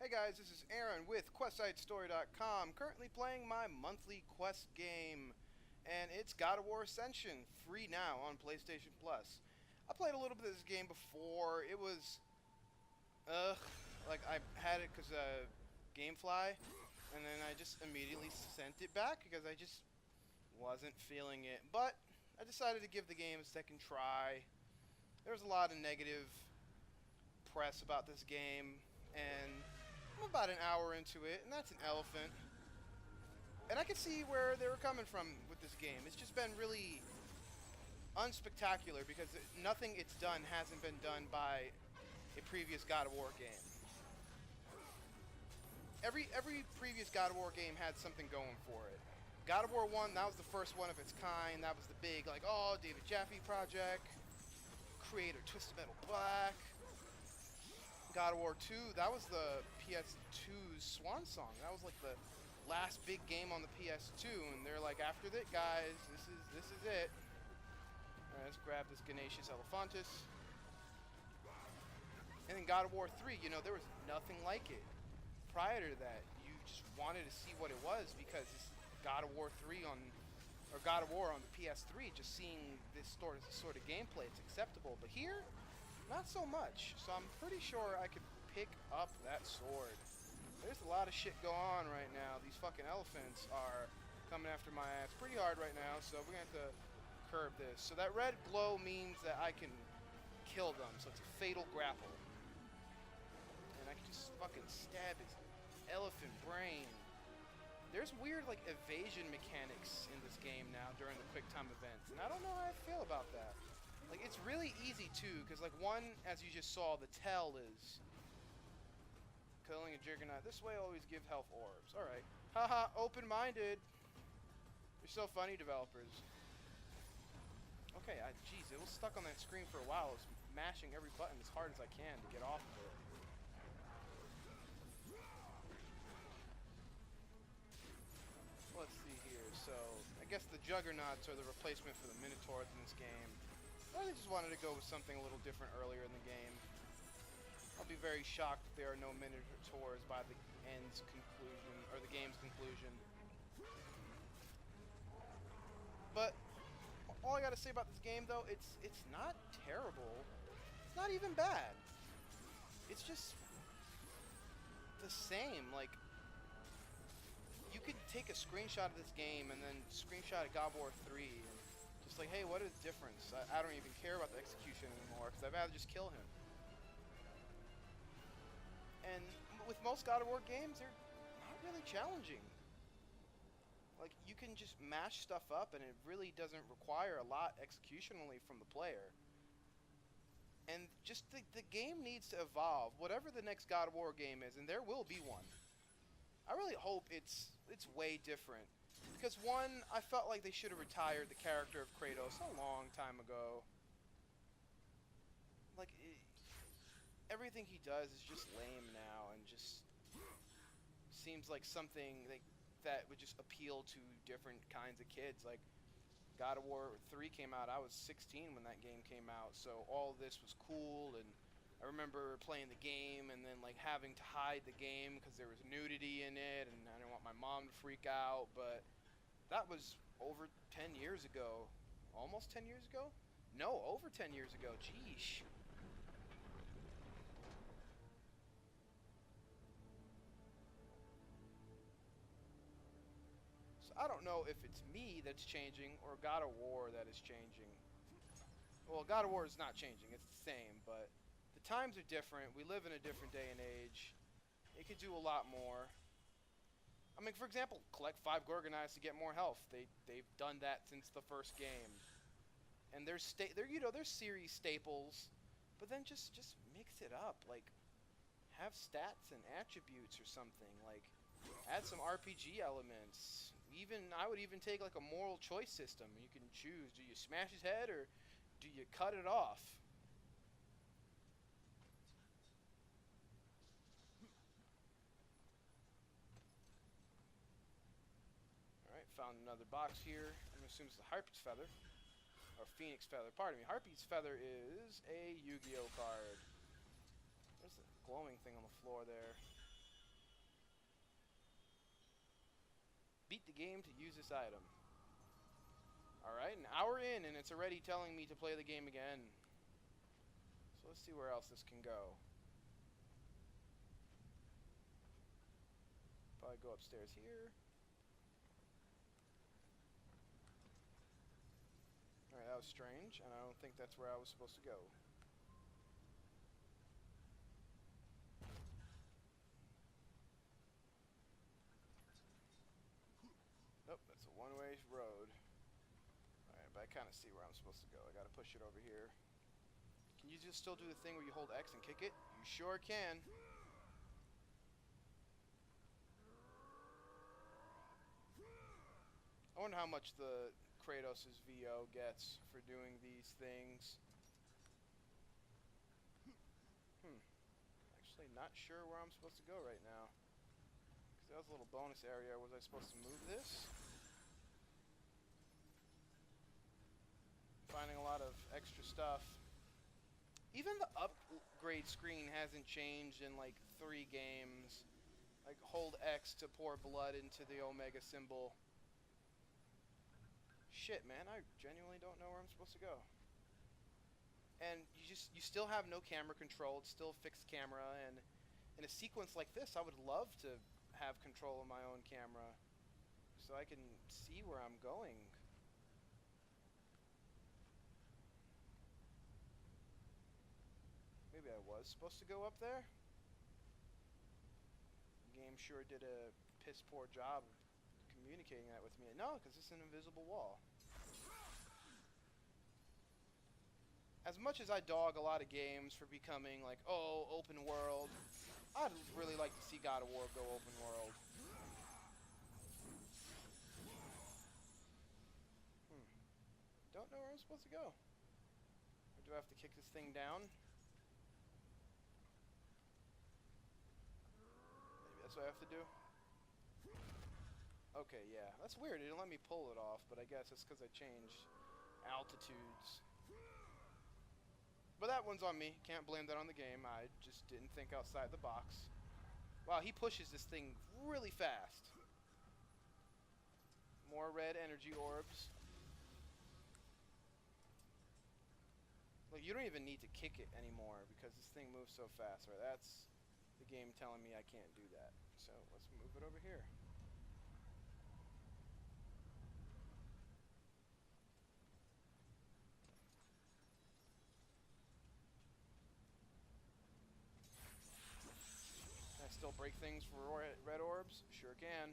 Hey guys, this is Aaron with QuestSiteStory.com, currently playing my monthly quest game, and it's God of War Ascension, free now on PlayStation Plus. I played a little bit of this game before. It was, like I had it because Gamefly, and then I just immediately sent it back because I just wasn't feeling it. But I decided to give the game a second try. There was a lot of negative press about this game, and I'm about an hour into it, and that's an elephant. And I can see where they were coming from with this game. It's just been really unspectacular because nothing it's done hasn't been done by a previous God of War game. Every previous God of War game had something going for it. God of War 1, that was the first one of its kind. That was the big, like, oh, David Jaffe project. Creator Twisted Metal Black. God of War 2, that was the PS2's swan song. That was like the last big game on the PS2, and they're like, after that, guys, this is it. Alright, let's grab this Ganeshius Elephantus. And then God of War 3, you know, there was nothing like it. Prior to that, you just wanted to see what it was because it's God of War 3 on, or God of War on the PS3, just seeing this sort of gameplay, it's acceptable. But here, not so much. So I'm pretty sure I could pick up that sword. There's a lot of shit going on right now. These fucking elephants are coming after my ass pretty hard right now, so we're going to have to curb this. So that red glow means that I can kill them, so it's a fatal grapple. And I can just fucking stab his elephant brain. There's weird, like, evasion mechanics in this game now during the quick time events, and I don't know how I feel about that. Like, it's really easy, too, because, like, one, as you just saw, the tell is killing a Juggernaut. This way always give health orbs. Alright. Haha, open-minded. You're so funny, developers. Okay, jeez, it was stuck on that screen for a while. I was mashing every button as hard as I can to get off of it. Let's see here. So, I guess the Juggernauts are the replacement for the Minotaurs in this game. I just wanted to go with something a little different earlier in the game. I'll be very shocked if there are no Minotaurs by the end's conclusion, or the game's conclusion. But all I gotta say about this game, though, it's not terrible. It's not even bad. It's just the same. Like, you could take a screenshot of this game and then screenshot of God of War 3 and just like, hey, what is the difference? I don't even care about the execution anymore because I'd rather just kill him. And with most God of War games, they're not really challenging. Like, you can just mash stuff up and it really doesn't require a lot executionally from the player. And just the game needs to evolve. Whatever the next God of War game is, and there will be one. I really hope it's way different. Because, one, I felt like they should have retired the character of Kratos a long time ago. Like, everything he does is just lame now, and just seems like something that would just appeal to different kinds of kids. Like, God of War 3 came out, I was 16 when that game came out, so all of this was cool, and I remember playing the game and then, like, having to hide the game because there was nudity in it, and I didn't want my mom to freak out, but that was over 10 years ago. Almost 10 years ago? No, over 10 years ago. Jeesh. So I don't know if it's me that's changing or God of War that is changing. Well, God of War is not changing. It's the same, but the times are different. We live in a different day and age. It could do a lot more. I mean, for example, collect 5 Gorgonites to get more health. They've done that since the first game. And they're series staples, but then just mix it up. Like, have stats and attributes or something. Like, add some RPG elements. I would even take like a moral choice system. You can choose: do you smash his head or do you cut it off? Alright, found another box here. I'm going to assume it's the Harpy's Feather. Or Phoenix Feather. Pardon me. Harpy's Feather is a Yu-Gi-Oh card. There's a glowing thing on the floor there. beat the game to use this item. Alright, an hour in and it's already telling me to play the game again. So let's see where else this can go. Probably go upstairs here. Alright, that was strange, and I don't think that's where I was supposed to go. Nope, that's a one-way road. Alright, but I kind of see where I'm supposed to go. I gotta push it over here. Can you just still do the thing where you hold X and kick it? You sure can. I wonder how much the Kratos' VO gets for doing these things. Actually not sure where I'm supposed to go right now. Because that was a little bonus area. Was I supposed to move this? Finding a lot of extra stuff. Even the upgrade screen hasn't changed in like 3 games. Like hold X to pour blood into the Omega symbol. Shit, man, I genuinely don't know where I'm supposed to go. And you still have no camera control. It's still fixed camera, and in a sequence like this, I would love to have control of my own camera so I can see where I'm going. Maybe I was supposed to go up there? The game sure did a piss poor job communicating that with me. No, because it's an invisible wall. As much as I dog a lot of games for becoming like, oh, open world, I'd really like to see God of War go open world. Don't know where I'm supposed to go. Or do I have to kick this thing down? Maybe that's what I have to do. Okay, yeah. That's weird. It didn't let me pull it off, but I guess it's because I changed altitudes. But that one's on me. Can't blame that on the game. I just didn't think outside the box. Wow, he pushes this thing really fast. More red energy orbs. Look, you don't even need to kick it anymore because this thing moves so fast. Right? That's the game telling me I can't do that. So let's move it over here. Still break things for red orbs? Sure can.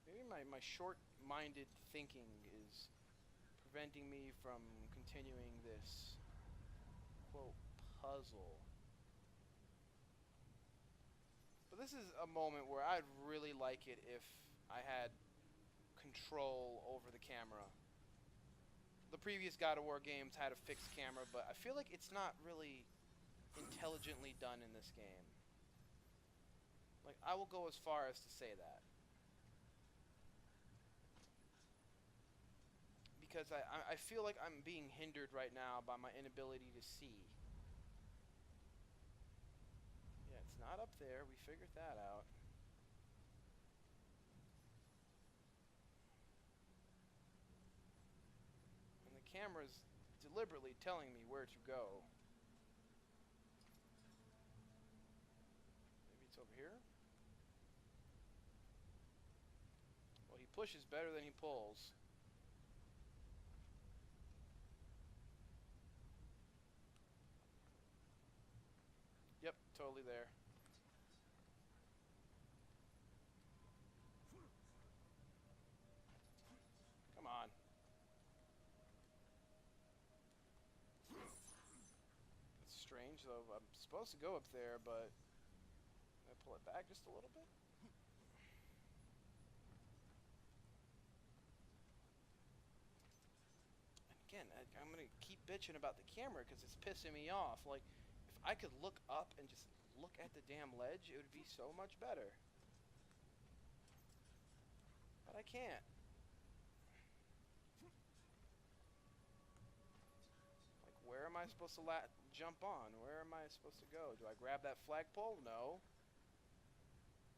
Maybe my short-minded thinking is preventing me from continuing this, quote, puzzle. But this is a moment where I'd really like it if I had control over the camera. The previous God of War games had a fixed camera, but I feel like it's not really intelligently done in this game. Like, I will go as far as to say that. Because I feel like I'm being hindered right now by my inability to see. Yeah, it's not up there. We figured that out. Camera's deliberately telling me where to go. Maybe it's over here? Well, he pushes better than he pulls. Yep, totally there. Come on. Strange, though. I'm supposed to go up there, but I pull it back just a little bit. And again, I'm gonna keep bitching about the camera because it's pissing me off. Like, if I could look up and just look at the damn ledge, it would be so much better. But I can't. I supposed to jump on? Where am I supposed to go? Do I grab that flagpole? No.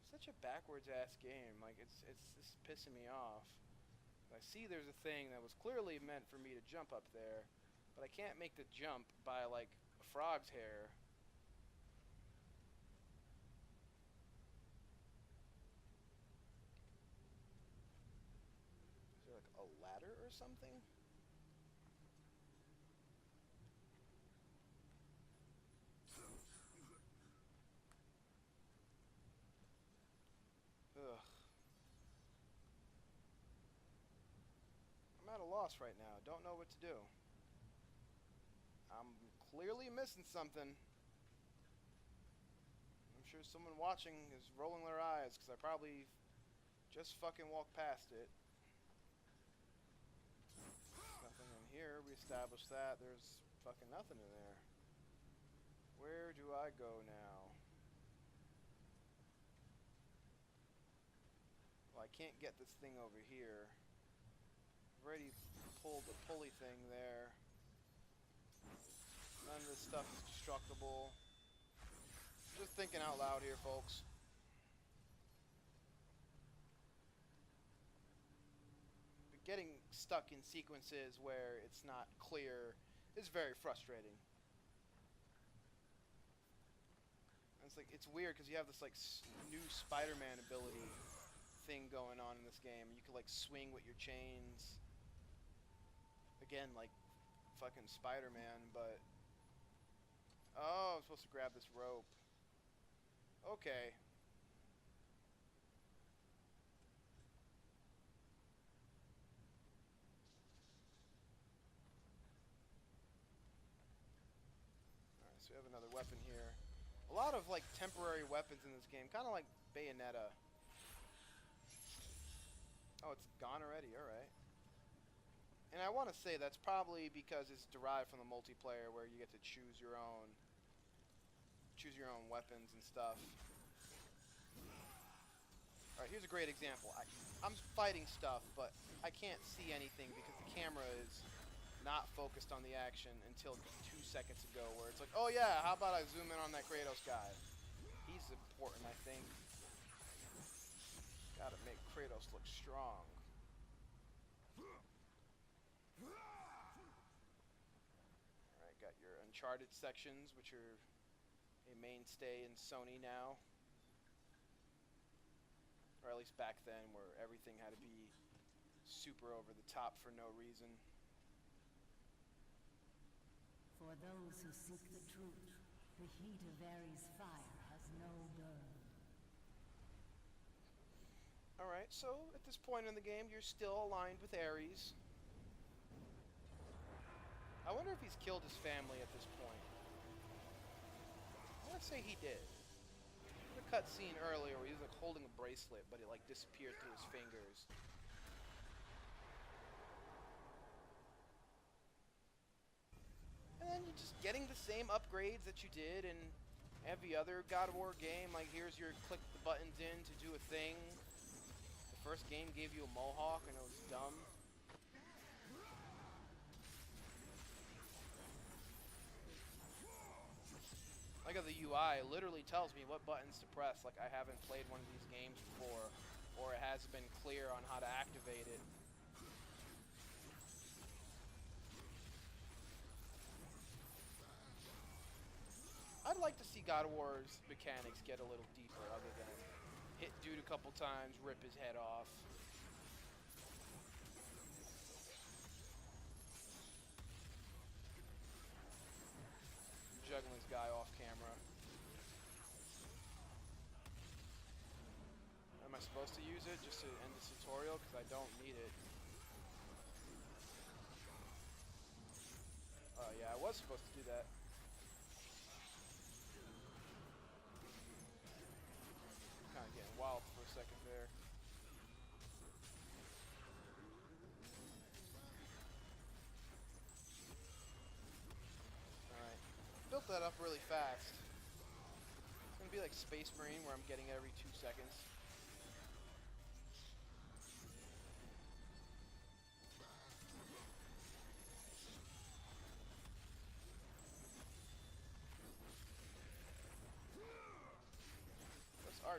Such a backwards ass game. Like it's just pissing me off. I see there's a thing that was clearly meant for me to jump up there, but I can't make the jump by like a frog's hair. Is there like a ladder or something? Ugh. I'm at a loss right now. Don't know what to do. I'm clearly missing something. I'm sure someone watching is rolling their eyes because I probably just fucking walked past it. Nothing in here. We established that. There's fucking nothing in there. Where do I go now? Well, I can't get this thing over here. I've already pulled the pulley thing there. None of this stuff is destructible. Just thinking out loud here, folks. But getting stuck in sequences where it's not clear is very frustrating. And it's weird because you have this like new Spider-Man ability thing going on in this game. You can like swing with your chains. Again, like fucking Spider-Man, but oh, I'm supposed to grab this rope. Okay. Alright, so we have another weapon here. A lot of like temporary weapons in this game, kind of like Bayonetta. Oh, it's gone already, alright. And I want to say that's probably because it's derived from the multiplayer where you get to choose your own weapons and stuff. Alright, here's a great example. I'm fighting stuff, but I can't see anything because the camera is not focused on the action until 2 seconds ago, where it's like, oh yeah, how about I zoom in on that Kratos guy? He's important, I think. Gotta make Kratos look strong. Alright, got your Uncharted sections, which are a mainstay in Sony now. Or at least back then, where everything had to be super over the top for no reason. For those who seek the truth, the heat of Ares' fire has no burn. Alright, so at this point in the game, you're still aligned with Ares. I wonder if he's killed his family at this point. I want to say he did. There's a cutscene earlier where he was like holding a bracelet, but it like disappeared through his fingers. And then you're just getting the same upgrades that you did in every other God of War game. Like here's your click the buttons in to do a thing. The first game gave you a mohawk and it was dumb. Like the UI literally tells me what buttons to press, like I haven't played one of these games before, or it hasn't been clear on how to activate it. I'd like to see God of War's mechanics get a little deeper, other than hit dude a couple times, rip his head off. Juggling this guy off camera. Am I supposed to use it just to end the tutorial? Because I don't need it. Yeah, I was supposed to do that. Kind of getting wild for a second there. Built that up really fast. It's gonna be like Space Marine where I'm getting it every 2 seconds.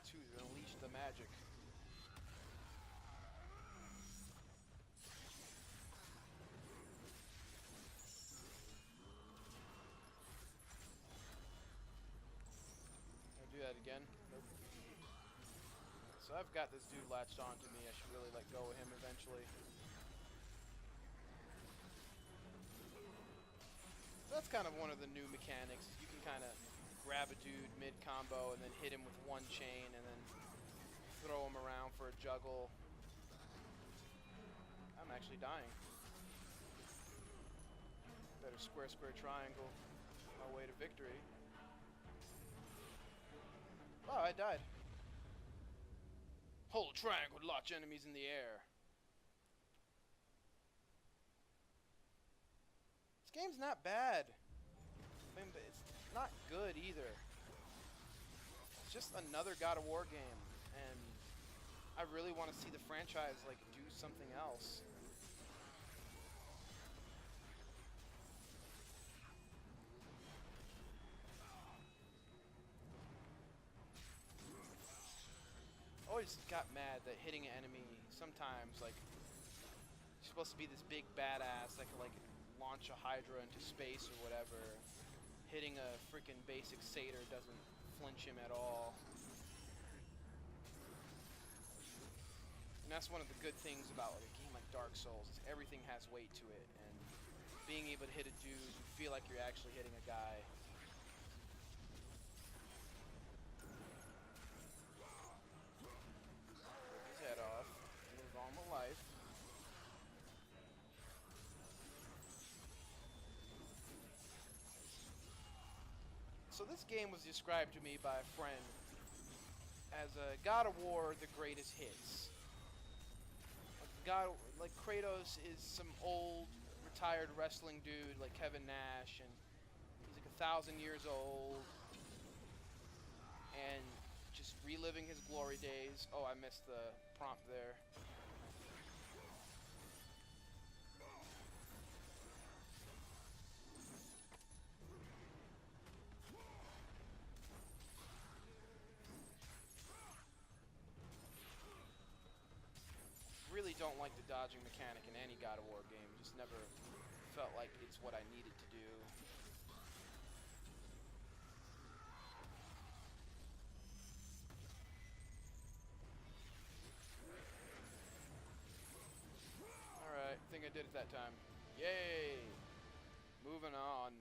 R2 to unleash the magic. I'll do that again. Nope. So I've got this dude latched onto me. I should really let go of him eventually. So that's kind of one of the new mechanics. You can kind of grab a dude mid-combo and then hit him with one chain and then throw him around for a juggle. I'm actually dying. Better square, square, triangle. My way to victory. Oh, I died. Hold triangle to launch enemies in the air. This game's not bad. I mean, but it's not good either. It's just another God of War game, and I really want to see the franchise like do something else. Always got mad that hitting an enemy sometimes, like, you're supposed to be this big badass that can like launch a Hydra into space or whatever. Hitting a freaking basic satyr doesn't flinch him at all. And that's one of the good things about like a game like Dark Souls is everything has weight to it, and being able to hit a dude, you feel like you're actually hitting a guy. Head off, move on with life. So this game was described to me by a friend as a God of War, the greatest hits. Like Kratos is some old retired wrestling dude like Kevin Nash, and he's like 1,000 years old, and just reliving his glory days. Oh, I missed the prompt there. Really don't like the dodging mechanic in any God of War game. Just never felt like it's what I needed to do. Alright, I think I did it that time. Yay! Moving on.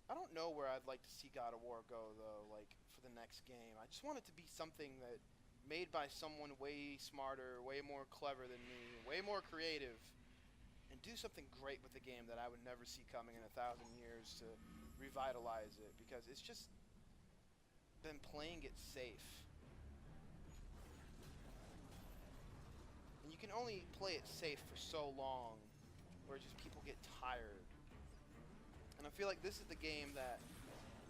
I don't know where I'd like to see God of War go, though, like, for the next game. I just want it to be something that made by someone way smarter, way more clever than me, way more creative, and do something great with the game that I would never see coming in 1,000 years to revitalize it, because it's just been playing it safe. And you can only play it safe for so long, where just people get tired. And I feel like this is the game that,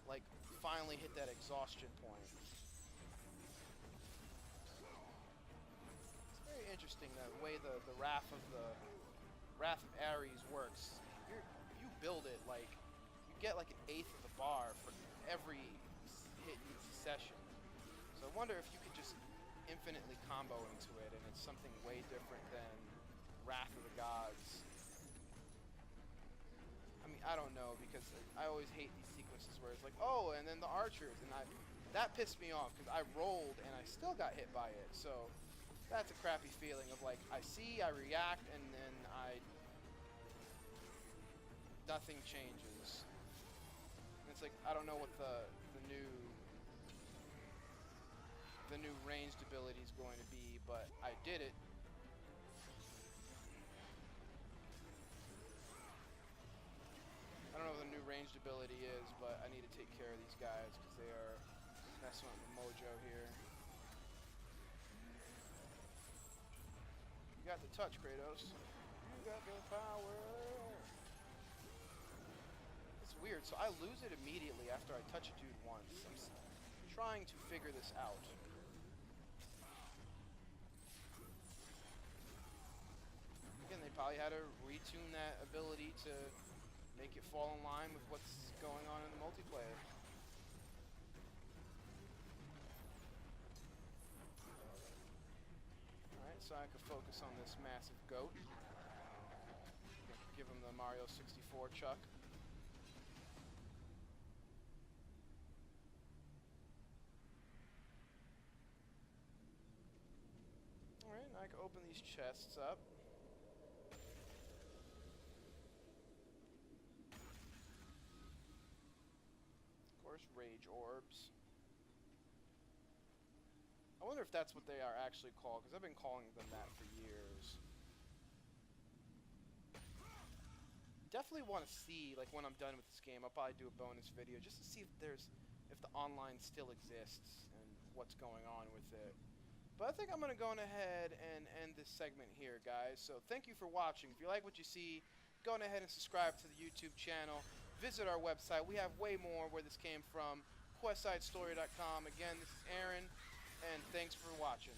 like, finally hit that exhaustion point. It's very interesting the way the Wrath of Ares works. If you build it, like, you get like an eighth of the bar for every hit in succession. So I wonder if you could just infinitely combo into it, and it's something way different than Wrath of the Gods. I mean, I don't know, because I always hate these sequences where it's like, oh, and then the archers, and that pissed me off, because I rolled and I still got hit by it. So that's a crappy feeling of like, I see, I react, and then nothing changes. And it's like, I don't know what the new ranged ability is going to be, but I did it. I don't know what the new ranged ability is, but I need to take care of these guys because they are messing with the mojo here. You got the touch, Kratos. You got the power. It's weird. So I lose it immediately after I touch a dude once. I'm trying to figure this out. Again, they probably had to retune that ability to make it fall in line with what's going on in the multiplayer. Alright, so I can focus on this massive goat. Give him the Mario 64 chuck. Alright, now I can open these chests up. Of course, rage orbs. I wonder if that's what they are actually called, because I've been calling them that for years. Definitely want to see, like, when I'm done with this game, I'll probably do a bonus video just to see if the online still exists and what's going on with it. But I think I'm going to go ahead and end this segment here, guys. So thank you for watching. If you like what you see, go ahead and subscribe to the YouTube channel. Visit our website. We have way more where this came from. QuestSideStory.com. Again, this is Aaron, and thanks for watching.